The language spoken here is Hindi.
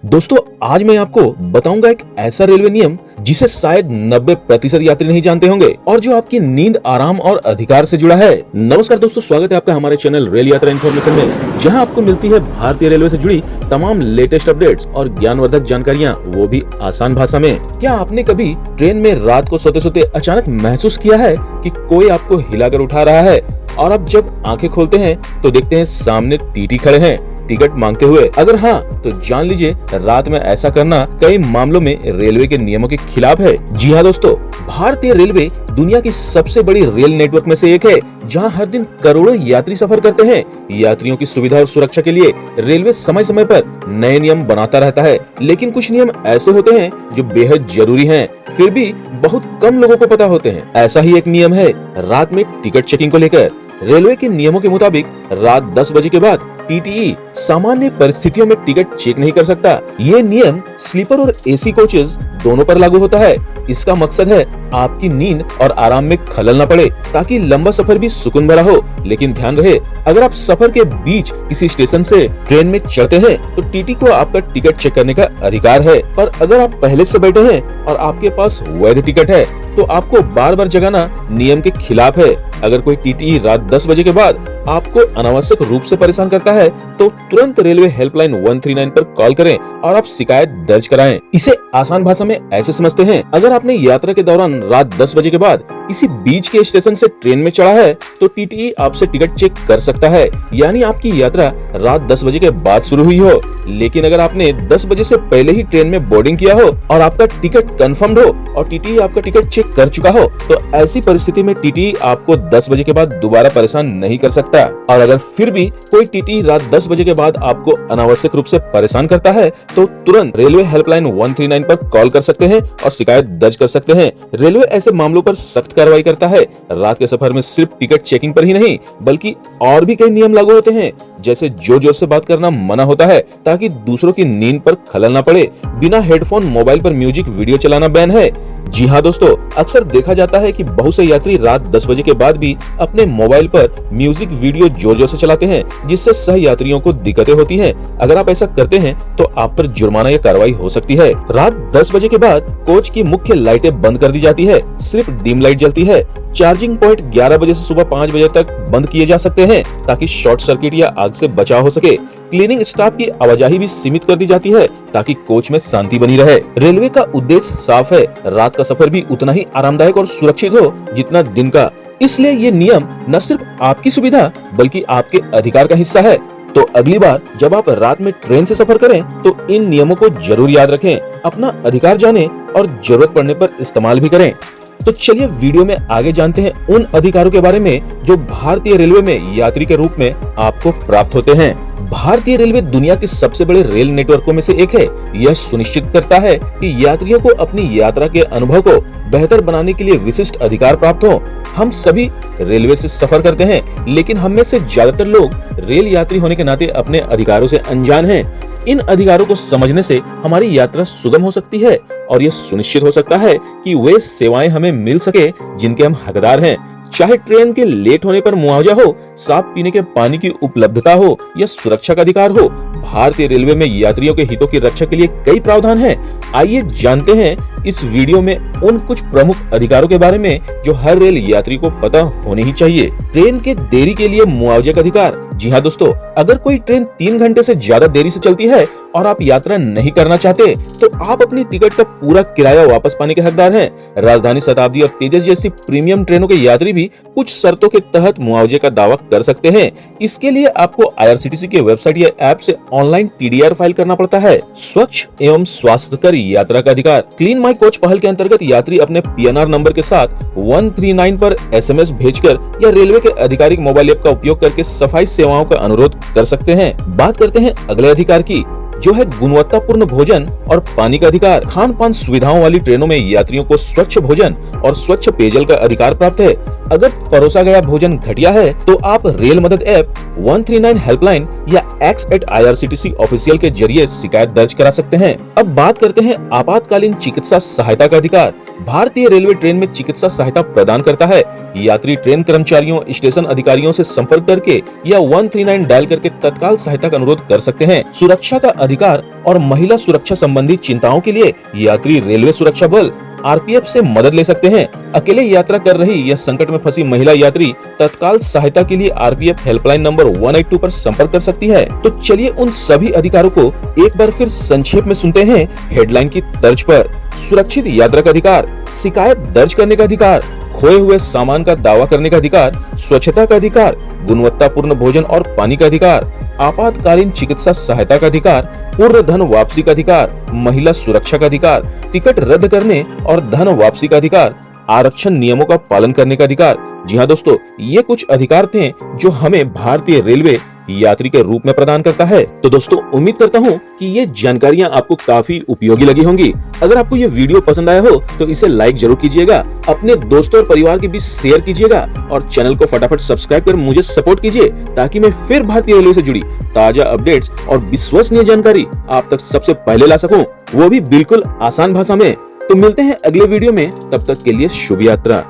दोस्तों, आज मैं आपको बताऊंगा एक ऐसा रेलवे नियम जिसे शायद 90% यात्री नहीं जानते होंगे और जो आपकी नींद, आराम और अधिकार से जुड़ा है। नमस्कार दोस्तों, स्वागत है आपका हमारे चैनल रेल यात्रा इन्फॉर्मेशन में, जहां आपको मिलती है भारतीय रेलवे से जुड़ी तमाम लेटेस्ट अपडेट्स और ज्ञानवर्धक जानकारियां, वो भी आसान भाषा में। क्या आपने कभी ट्रेन में रात को सोते सोते अचानक महसूस किया है कि कोई आपको हिलाकर उठा रहा है और आप जब आंखें खोलते हैं तो देखते हैं सामने टीटी खड़े हैं टिकट मांगते हुए? अगर हाँ, तो जान लीजिए रात में ऐसा करना कई मामलों में रेलवे के नियमों के खिलाफ है। जी हाँ दोस्तों, भारतीय रेलवे दुनिया की सबसे बड़ी रेल नेटवर्क में से एक है, जहां हर दिन करोड़ों यात्री सफर करते हैं। यात्रियों की सुविधा और सुरक्षा के लिए रेलवे समय समय पर नए नियम बनाता रहता है, लेकिन कुछ नियम ऐसे होते हैं जो बेहद जरूरी हैं, फिर भी बहुत कम लोगों को पता होते हैं। ऐसा ही एक नियम है रात में टिकट चेकिंग को लेकर। रेलवे के नियमों के मुताबिक रात 10 बजे के बाद टीटीई सामान्य परिस्थितियों में टिकट चेक नहीं कर सकता। ये नियम स्लीपर और एसी कोचेज दोनों पर लागू होता है। इसका मकसद है आपकी नींद और आराम में खलल न पड़े, ताकि लंबा सफर भी सुकून भरा हो। लेकिन ध्यान रहे, अगर आप सफर के बीच किसी स्टेशन से ट्रेन में चढ़ते हैं तो टीटी को आपका टिकट चेक करने का अधिकार है, पर अगर आप पहले से बैठे हैं और आपके पास वैध टिकट है तो आपको बार बार जगाना नियम के खिलाफ है। अगर कोई टीटी रात 10 बजे के बाद आपको अनावश्यक रूप से परेशान करता है तो तुरंत रेलवे हेल्पलाइन 139 पर कॉल करें और आप शिकायत दर्ज कराएं। इसे आसान भाषा में ऐसे समझते हैं, अगर आपने यात्रा के दौरान रात 10 बजे के बाद किसी बीच के स्टेशन से ट्रेन में चढ़ा है तो टीटीई आपसे टिकट चेक कर सकता है, यानी आपकी यात्रा रात 10 बजे के बाद शुरू हुई हो। लेकिन अगर आपने 10 बजे से पहले ही ट्रेन में बोर्डिंग किया हो और आपका टिकट कंफर्म्ड हो और टीटीई आपका टिकट चेक कर चुका हो, तो ऐसी परिस्थिति में टीटीई आपको 10 बजे के बाद दोबारा परेशान नहीं कर सकता। और अगर फिर भी कोई टीटी रात 10 बजे के बाद आपको अनावश्यक रूप से परेशान करता है तो तुरंत रेलवे हेल्पलाइन 139 पर कॉल कर सकते हैं और शिकायत दर्ज कर सकते हैं। रेलवे ऐसे मामलों पर सख्त कार्रवाई करता है। रात के सफर में सिर्फ टिकट चेकिंग पर ही नहीं, बल्कि और भी कई नियम लागू होते हैं, जैसे जोर जोर से बात करना मना होता है ताकि दूसरों की नींद पर खलल न पड़े। बिना हेडफोन मोबाइल पर म्यूजिक वीडियो चलाना बैन है। जी हाँ दोस्तों, अक्सर देखा जाता है कि बहुत से यात्री रात 10 बजे के बाद भी अपने मोबाइल पर म्यूजिक वीडियो जोर जोर से चलाते हैं, जिससे सह यात्रियों को दिक्कतें होती हैं। अगर आप ऐसा करते हैं तो आप पर जुर्माना या कार्रवाई हो सकती है। रात 10 बजे के बाद कोच की मुख्य लाइटें बंद कर दी जाती है, सिर्फ डिम लाइट जलती है। चार्जिंग पॉइंट 11 बजे से सुबह 5 बजे तक बंद किए जा सकते हैं ताकि शॉर्ट सर्किट या आग से बचाव हो सके। क्लीनिंग स्टाफ की आवाजाही भी सीमित कर दी जाती है ताकि कोच में शांति बनी रहे। रेलवे का उद्देश्य साफ है, रात का सफर भी उतना ही आरामदायक और सुरक्षित हो जितना दिन का। इसलिए ये नियम न सिर्फ आपकी सुविधा बल्कि आपके अधिकार का हिस्सा है। तो अगली बार जब आप रात में ट्रेन से सफर करें तो इन नियमों को जरूर याद रखें, अपना अधिकार जानें और जरूरत पड़ने पर इस्तेमाल भी करें। तो चलिए वीडियो में आगे जानते हैं उन अधिकारों के बारे में जो भारतीय रेलवे में यात्री के रूप में आपको प्राप्त होते हैं। भारतीय रेलवे दुनिया के सबसे बड़े रेल नेटवर्कों में से एक है। यह सुनिश्चित करता है कि यात्रियों को अपनी यात्रा के अनुभव को बेहतर बनाने के लिए विशिष्ट अधिकार प्राप्त हो। हम सभी रेलवे से सफर करते हैं, लेकिन हम में से ज्यादातर लोग रेल यात्री होने के नाते अपने अधिकारों से अनजान हैं। इन अधिकारों को समझने से हमारी यात्रा सुगम हो सकती है और यह सुनिश्चित हो सकता है कि वे सेवाएं हमें मिल सके जिनके हम हकदार हैं। चाहे ट्रेन के लेट होने पर मुआवजा हो, साफ पीने के पानी की उपलब्धता हो या सुरक्षा का अधिकार हो, भारतीय रेलवे में यात्रियों के हितों की रक्षा के लिए कई प्रावधान हैं। आइए जानते हैं इस वीडियो में उन कुछ प्रमुख अधिकारों के बारे में जो हर रेल यात्री को पता होने ही चाहिए। ट्रेन के देरी के लिए मुआवजे का अधिकार। जी हाँ दोस्तों, अगर कोई ट्रेन 3 घंटे से ज्यादा देरी से चलती है और आप यात्रा नहीं करना चाहते तो आप अपनी टिकट का पूरा किराया वापस पाने के हकदार हैं। राजधानी, शताब्दी और तेजस जैसी प्रीमियम ट्रेनों के यात्री भी कुछ शर्तों के तहत मुआवजे का दावा कर सकते हैं। इसके लिए आपको IRCTC के वेबसाइट या ऐप से ऑनलाइन TDR फाइल करना पड़ता है। स्वच्छ एवं स्वास्थ्यकर यात्रा का अधिकार। क्लीन माई कोच पहल के अंतर्गत यात्री अपने PNR नंबर के साथ 139 पर SMS भेजकर या रेलवे के आधिकारिक मोबाइल ऐप का उपयोग करके सफाई सेवाओं का अनुरोध कर सकते हैं। बात करते हैं अगले अधिकार की, जो है गुणवत्तापूर्ण भोजन और पानी का अधिकार। खान पान सुविधाओं वाली ट्रेनों में यात्रियों को स्वच्छ भोजन और स्वच्छ पेयजल का अधिकार प्राप्त है। अगर परोसा गया भोजन घटिया है तो आप रेल मदद ऐप 139 हेल्पलाइन या x@irctc ऑफिशियल के जरिए शिकायत दर्ज करा सकते हैं। अब बात करते हैं आपातकालीन चिकित्सा सहायता का अधिकार। भारतीय रेलवे ट्रेन में चिकित्सा सहायता प्रदान करता है। यात्री ट्रेन कर्मचारियों, स्टेशन अधिकारियों से संपर्क करके या 139 डायल करके तत्काल सहायता का अनुरोध कर सकते हैं। सुरक्षा का अधिकार और महिला सुरक्षा संबंधी चिंताओं के लिए यात्री रेलवे सुरक्षा बल RPF से मदद ले सकते हैं। अकेले यात्रा कर रही या संकट में फंसी महिला यात्री तत्काल सहायता के लिए RPF हेल्पलाइन नंबर 182 पर संपर्क कर सकती है। तो चलिए उन सभी अधिकारों को एक बार फिर संक्षेप में सुनते हैं हेडलाइन की तर्ज पर। सुरक्षित यात्रा का अधिकार, शिकायत दर्ज करने का अधिकार, खोए हुए सामान का दावा करने का अधिकार, स्वच्छता का अधिकार, गुणवत्तापूर्ण भोजन और पानी का अधिकार, आपातकालीन चिकित्सा सहायता का अधिकार, पूर्ण धन वापसी का अधिकार, महिला सुरक्षा का अधिकार, टिकट रद्द करने और धन वापसी का अधिकार, आरक्षण नियमों का पालन करने का अधिकार। जी हाँ दोस्तों, ये कुछ अधिकार थे जो हमें भारतीय रेलवे यात्री के रूप में प्रदान करता है। तो दोस्तों, उम्मीद करता हूँ कि ये जानकारियाँ आपको काफी उपयोगी लगी होंगी। अगर आपको ये वीडियो पसंद आया हो तो इसे लाइक जरूर कीजिएगा, अपने दोस्तों और परिवार के बीच शेयर कीजिएगा और चैनल को फटाफट सब्सक्राइब कर मुझे सपोर्ट कीजिए ताकि मैं फिर भारतीय रेलवे से जुड़ी ताजा अपडेट्स और विश्वसनीय जानकारी आप तक सबसे पहले ला सकूं, वो भी बिल्कुल आसान भाषा में। तो मिलते हैं अगले वीडियो में, तब तक के लिए शुभ यात्रा।